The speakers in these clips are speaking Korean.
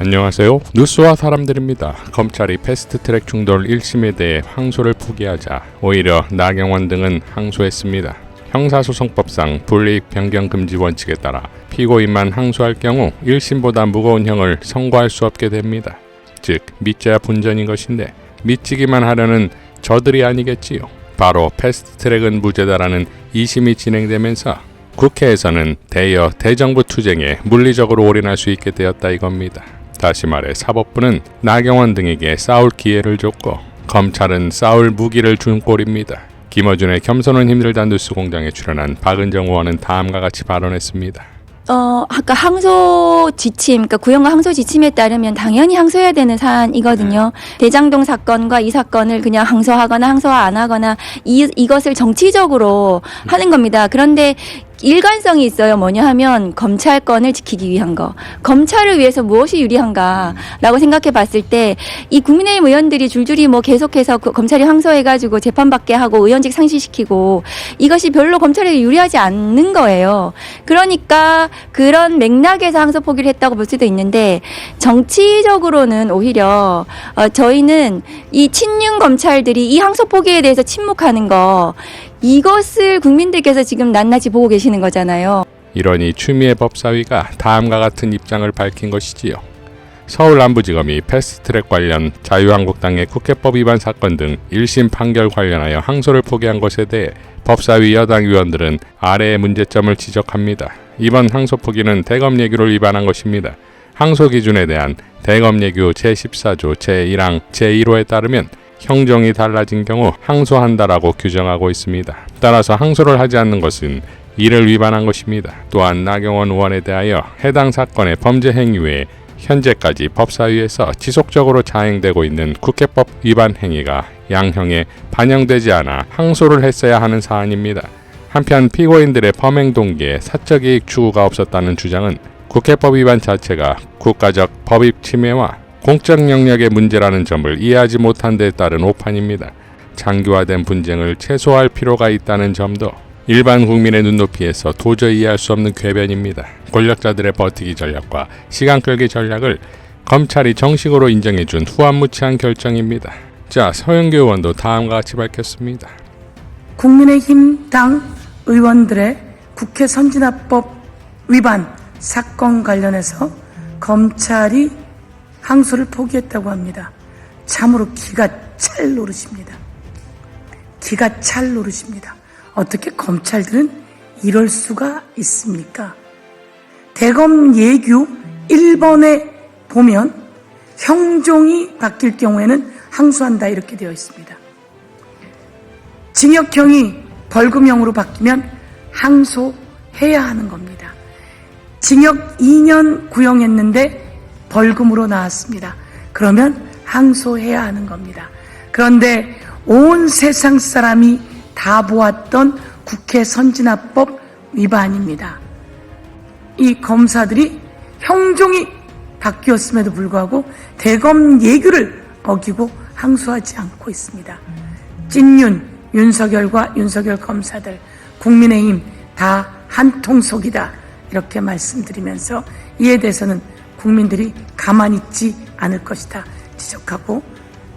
안녕하세요. 뉴스와 사람들입니다. 검찰이 패스트트랙 중돌 1심에 대해 항소를 포기하자 오히려 나경원 등은 항소했습니다. 형사소송법상 불이익 변경 금지 원칙에 따라 피고인만 항소할 경우 1심보다 무거운 형을 선고할 수 없게 됩니다. 즉 믿자야 본전인 것인데 믿지기만 하려는 저들이 아니겠지요. 바로 패스트트랙은 무죄다라는 2심이 진행되면서 국회에서는 대여 대정부 투쟁에 물리적으로 올인할 수 있게 되었다 이겁니다. 다시 말해 사법부는 나경원 등에게 싸울 기회를 줬고 검찰은 싸울 무기를 준 꼴입니다. 김어준의 겸손은 힘들다 뉴스공장에 출연한 박은정 의원은 다음과 같이 발언했습니다. 아까 항소 지침, 그러니까 구형과 항소 지침에 따르면 당연히 항소해야 되는 사안이거든요. 대장동 사건과 이 사건을 그냥 항소하거나 항소화 안 하거나 이것을 정치적으로 하는 겁니다. 그런데 일관성이 있어요. 뭐냐 하면 검찰권을 지키기 위한 거. 검찰을 위해서 무엇이 유리한가라고 생각해 봤을 때 이 국민의힘 의원들이 줄줄이 뭐 계속해서 검찰이 항소해가지고 재판받게 하고 의원직 상실시키고 이것이 별로 검찰에 유리하지 않는 거예요. 그러니까 그런 맥락에서 항소 포기를 했다고 볼 수도 있는데 정치적으로는 오히려 저희는 이 친윤 검찰들이 이 항소 포기에 대해서 침묵하는 거 이것을 국민들께서 지금 낱낱이 보고 계시는 거잖아요. 이러니 추미애 법사위가 다음과 같은 입장을 밝힌 것이지요. 서울남부지검이 패스트트랙 관련 자유한국당의 국회법 위반 사건 등 1심 판결 관련하여 항소를 포기한 것에 대해 법사위 여당 의원들은 아래의 문제점을 지적합니다. 이번 항소 포기는 대검예규를 위반한 것입니다. 항소 기준에 대한 대검예규 제14조 제1항 제1호에 따르면 형정이 달라진 경우 항소한다라고 규정하고 있습니다. 따라서 항소를 하지 않는 것은 이를 위반한 것입니다. 또한 나경원 의원에 대하여 해당 사건의 범죄 행위 외에 현재까지 법사위에서 지속적으로 자행되고 있는 국회법 위반 행위가 양형에 반영되지 않아 항소를 했어야 하는 사안입니다. 한편 피고인들의 범행 동기에 사적 이익 추구가 없었다는 주장은 국회법 위반 자체가 국가적 법익 침해와 공적 영역의 문제라는 점을 이해하지 못한 데 따른 오판입니다. 장기화된 분쟁을 최소화할 필요가 있다는 점도 일반 국민의 눈높이에서 도저히 이해할 수 없는 궤변입니다. 권력자들의 버티기 전략과 시간 끌기 전략을 검찰이 정식으로 인정해준 후안무치한 결정입니다. 자, 서영교 의원도 다음과 같이 밝혔습니다. 국민의힘 당 의원들의 국회 선진화법 위반 사건 관련해서 검찰이 항소를 포기했다고 합니다. 참으로 기가 찰 노릇입니다. 기가 찰 노릇입니다. 어떻게 검찰들은 이럴 수가 있습니까? 대검 예규 1번에 보면 형종이 바뀔 경우에는 항소한다 이렇게 되어 있습니다. 징역형이 벌금형으로 바뀌면 항소해야 하는 겁니다. 징역 2년 구형했는데 벌금으로 나왔습니다. 그러면 항소해야 하는 겁니다. 그런데 온 세상 사람이 다 보았던 국회 선진화법 위반입니다. 이 검사들이 형종이 바뀌었음에도 불구하고 대검 예규를 어기고 항소하지 않고 있습니다. 찐윤, 윤석열과 윤석열 검사들, 국민의힘 다 한통속이다 이렇게 말씀드리면서 이에 대해서는 국민들이 가만히 있지 않을 것이다 지적하고,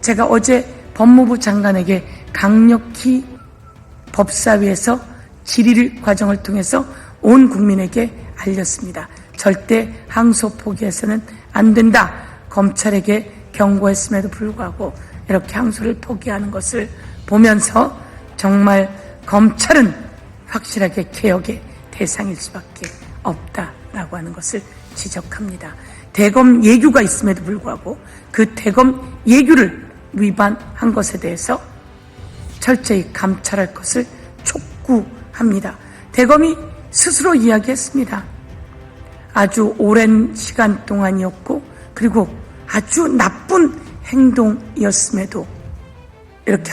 제가 어제 법무부 장관에게 강력히 법사위에서 질의 과정을 통해서 온 국민에게 알렸습니다. 절대 항소 포기해서는 안 된다. 검찰에게 경고했음에도 불구하고 이렇게 항소를 포기하는 것을 보면서 정말 검찰은 확실하게 개혁의 대상일 수밖에 없다라고 하는 것을 지적합니다. 대검 예규가 있음에도 불구하고 그 대검 예규를 위반한 것에 대해서 철저히 감찰할 것을 촉구합니다. 대검이 스스로 이야기했습니다. 아주 오랜 시간 동안이었고 그리고 아주 나쁜 행동이었음에도 이렇게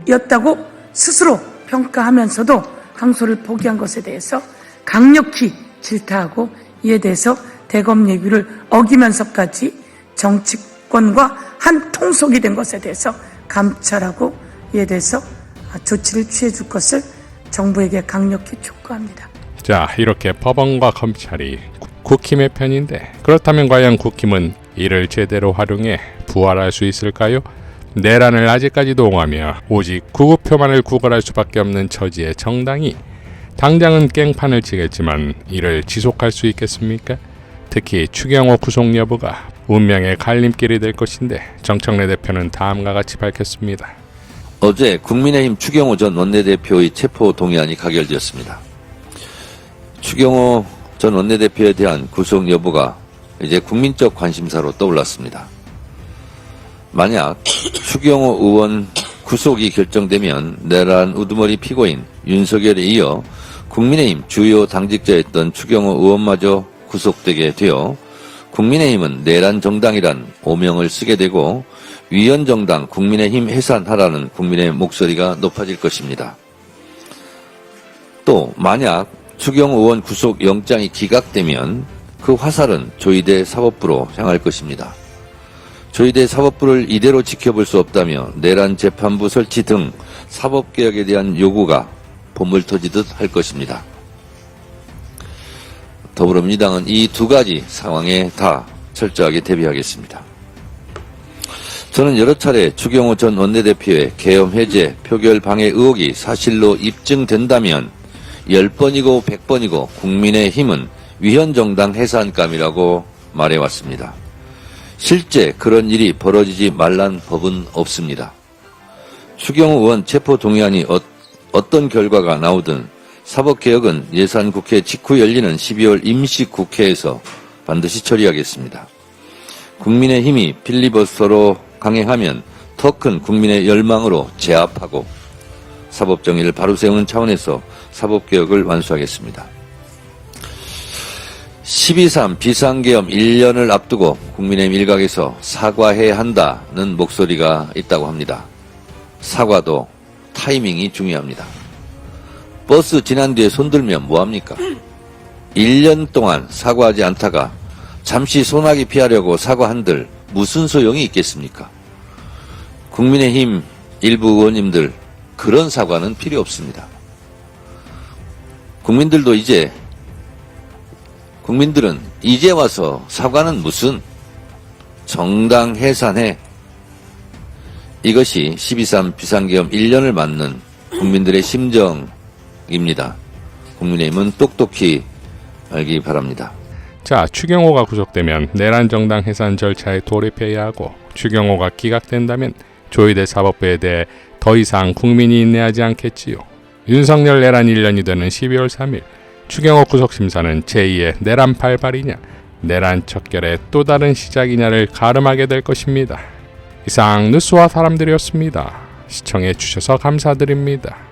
였다고 스스로 평가하면서도 항소를 포기한 것에 대해서 강력히 질타하고 이에 대해서 대검 예규를 어기면서까지 정치권과 한 통속이 된 것에 대해서 감찰하고 이에 대해서 조치를 취해 줄 것을 정부에게 강력히 촉구합니다. 자, 이렇게 법원과 검찰이 국힘의 편인데 그렇다면 과연 국힘은 이를 제대로 활용해 부활할 수 있을까요? 내란을 아직까지도 옹호하며 오직 구구표만을 구걸할 수밖에 없는 처지의 정당이 당장은 깽판을 치겠지만 이를 지속할 수 있겠습니까? 특히 추경호 구속 여부가 운명의 갈림길이 될 것인데 정청래 대표는 다음과 같이 밝혔습니다. 어제 국민의힘 추경호 전 원내대표의 체포 동의안이 가결되었습니다. 추경호 전 원내대표에 대한 구속 여부가 이제 국민적 관심사로 떠올랐습니다. 만약 추경호 의원 구속이 결정되면 내란 우두머리 피고인 윤석열에 이어 국민의힘 주요 당직자였던 추경호 의원마저 구속되게 되어 국민의힘은 내란 정당이란 오명을 쓰게 되고 위헌정당 국민의힘 해산하라는 국민의 목소리가 높아질 것입니다. 또 만약 추경호 의원 구속 영장이 기각되면 그 화살은 조희대 사법부로 향할 것입니다. 조희대 사법부를 이대로 지켜볼 수 없다며 내란 재판부 설치 등 사법개혁에 대한 요구가 보물 터지듯 할 것입니다. 더불어민주당은 이 두 가지 상황에 다 철저하게 대비하겠습니다. 저는 여러 차례 추경호 전 원내대표의 계엄 해제, 표결 방해 의혹이 사실로 입증된다면 10번이고 100번이고 국민의힘은 위헌정당 해산감이라고 말해왔습니다. 실제 그런 일이 벌어지지 말란 법은 없습니다. 추경호 의원 체포 동의안이 어떤 결과가 나오든 사법개혁은 예산국회 직후 열리는 12월 임시국회에서 반드시 처리하겠습니다. 국민의힘이 필리버스터로 강행하면 더 큰 국민의 열망으로 제압하고 사법정의를 바로 세우는 차원에서 사법개혁을 완수하겠습니다. 12.3 비상계엄 1년을 앞두고 국민의힘 일각에서 사과해야 한다는 목소리가 있다고 합니다. 사과도 타이밍이 중요합니다. 버스 지난 뒤에 손들면 뭐합니까? 1년 동안 사과하지 않다가 잠시 소나기 피하려고 사과한들 무슨 소용이 있겠습니까? 국민의힘 일부 의원님들 그런 사과는 필요 없습니다. 국민들은 이제 와서 사과는 무슨 정당 해산해. 이것이 12.3 비상계엄 1년을 맞는 국민들의 심정입니다. 국민의힘은 똑똑히 알기 바랍니다. 자, 추경호가 구속되면 내란 정당 해산 절차에 돌입해야 하고 추경호가 기각된다면 조희대 사법부에 대해 더 이상 국민이 인내하지 않겠지요. 윤석열 내란 1년이 되는 12월 3일 추경호 구속심사는 제2의 내란 발발이냐 내란 척결의 또 다른 시작이냐를 가름하게 될 것입니다. 이상 뉴스와 사람들이었습니다. 시청해 주셔서 감사드립니다.